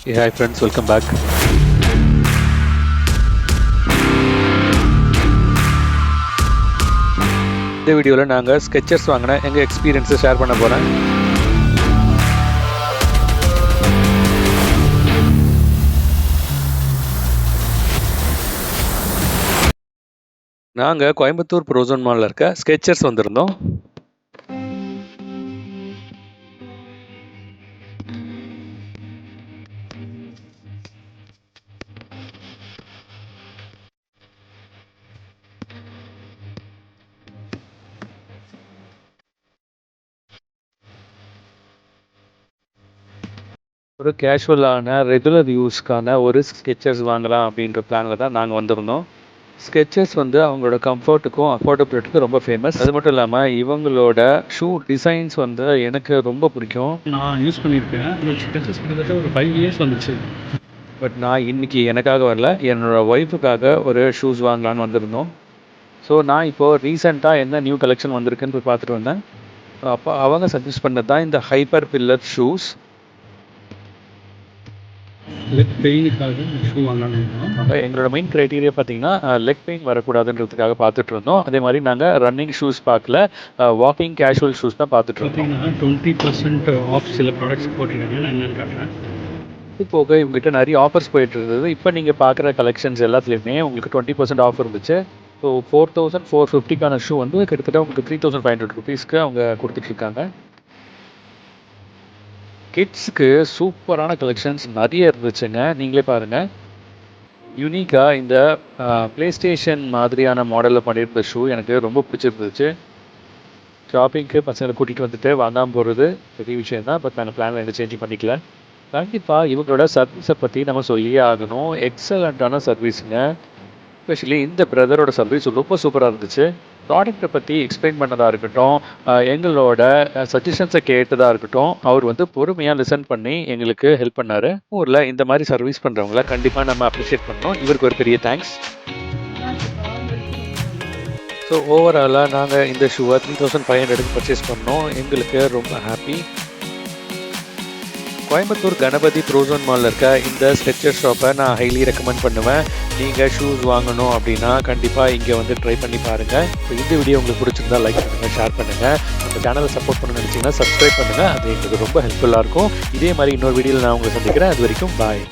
Hey, hi friends, welcome back. இந்த வீடியோவில் நாங்கள் ஸ்கெச்சர்ஸ் வாங்கின எங்கள் எக்ஸ்பீரியன்ஸை ஷேர் பண்ண போகிறேன். நாங்கள் கோயம்புத்தூர் ப்ரோசோன் மாலில் இருக்க ஸ்கெச்சர்ஸ் வந்திருந்தோம். ஒரு கேஷுவலான ரெகுலர் யூஸ்க்கான ஒரு ஸ்கெச்சர்ஸ் வாங்கலாம் அப்படின்ற பிளானில் தான் நாங்கள் வந்திருந்தோம். ஸ்கெச்சர்ஸ் வந்து அவங்களோட கம்ஃபர்ட்டுக்கும் அஃபோர்டபிலிட்டிக்கும் ரொம்ப ஃபேமஸ். அது மட்டும் இல்லாமல் இவங்களோட ஷூ டிசைன்ஸ் வந்து எனக்கு ரொம்ப பிடிக்கும். நான் யூஸ் பண்ணியிருக்கேன். இந்த ஸ்கெச்சர்ஸ் கிட்டத்தட்ட ஒரு 5 இயர்ஸ் வந்துச்சு. பட் நான் இன்றைக்கி எனக்காக வரல, என்னோடய ஒய்ஃபுக்காக ஒரு ஷூஸ் வாங்கலான்னு வந்திருந்தோம். ஸோ நான் இப்போது ரீசெண்டாக என்ன நியூ கலெக்ஷன் வந்திருக்குன்னு போய் பார்த்துட்டு வந்தேன். அப்போ அவங்க சஜஸ்ட் பண்ணது தான் இந்த ஹைப்பர் பில்லர் ஷூஸ். லெக் பெயினுக்காக ஷூ வாங்கலாம். எங்களோட மெயின் க்ரைட்டீரியா பார்த்தீங்கன்னா லெக் பெயின் வரக்கூடாதுன்றதுக்காக பார்த்துட்டு இருந்தோம். அதே மாதிரி நாங்கள் ரன்னிங் ஷூஸ் பார்க்கல, வாக்கிங் கேஷுவல் ஷூஸ் தான் பார்த்துட்டு இருந்தோம். பார்த்தீங்கன்னா 20% ஆஃப் சில ப்ராடக்ட்ஸ் போட்டிருக்காங்க. நான் என்னென்னு காட்டுறேன். இது போக இவங்ககிட்ட நிறைய ஆஃபர்ஸ் போயிட்டு இருந்தது. இப்போ நீங்கள் பார்க்குற கலெக்ஷன்ஸ் எல்லாத்துலேயுமே உங்களுக்கு 20% ஆஃபர் இருந்துச்சு. ஸோ 4450க்கான ஷூ வந்து கிட்டத்தட்ட உங்களுக்கு 3500 ருபீஸ்க்கு அவங்க கொடுத்துட்ருக்காங்க. கிட்ஸுக்கு சூப்பரான கலெக்ஷன்ஸ் நிறைய இருந்துச்சுங்க. நீங்களே பாருங்கள். யூனிக்காக இந்த ப்ளே ஸ்டேஷன் மாதிரியான மாடலில் பண்ணியிருந்த ஷூ எனக்கு ரொம்ப பிடிச்சிருந்துச்சு. ஷாப்பிங்க்கு பசங்களை கூட்டிகிட்டு வந்துட்டு வாங்காமல் போகிறது பெரிய விஷயம் தான். பட் நாங்கள் பிளானில் எந்த சேஞ்சும் பண்ணிக்கல. கண்டிப்பாக இவங்களோட சர்வீஸை பற்றி நம்ம சொல்லியே ஆகணும். எக்ஸலண்ட்டான சர்வீஸுங்க. எஸ்பெஷலி இந்த பிரதரோட சர்வீஸ் ரொம்ப சூப்பராக இருந்துச்சு. ப்ராடக்ட்டை பற்றி எக்ஸ்பிளைன் பண்ணதாக இருக்கட்டும், எங்களோட சஜஷன்ஸை கேட்டதாக இருக்கட்டும், அவர் வந்து பொறுமையாக லிசன் பண்ணி எங்களுக்கு ஹெல்ப் பண்ணார். ஊரில் இந்த மாதிரி சர்வீஸ் பண்ணுறவங்கள கண்டிப்பாக நம்ம அப்ரிஷியேட் பண்ணோம். இவருக்கு ஒரு பெரிய தேங்க்ஸ். ஸோ ஓவராலாக நாங்கள் இந்த ஷூவை 3500க்கு பர்ச்சேஸ் பண்ணோம். எங்களுக்கு ரொம்ப ஹாப்பி. கோயம்புத்தூர் கணபதி ப்ரோசோன் மாலில் இருக்க இந்த ஸ்கெச்சர் ஷாப்பை நான் ஹைலி ரெக்கமெண்ட் பண்ணுவேன். நீங்கள் ஷூஸ் வாங்கணும் அப்படின்னா கண்டிப்பாக இங்கே வந்து ட்ரை பண்ணி பாருங்கள். ஸோ இந்த வீடியோ உங்களுக்கு பிடிச்சிருந்தா லைக் பண்ணுங்கள், ஷேர் பண்ணுங்கள். நம்ம சேனலை சப்போர்ட் பண்ணணும்னு நினச்சிங்கன்னா சப்ஸ்கிரைப் பண்ணுங்கள். அது எங்களுக்கு ரொம்ப ஹெல்ப்ஃபுல்லாக இருக்கும். இதே மாதிரி இன்னொரு வீடியோவில் நான் உங்களை சந்திக்கிறேன். அது வரைக்கும் பாய்.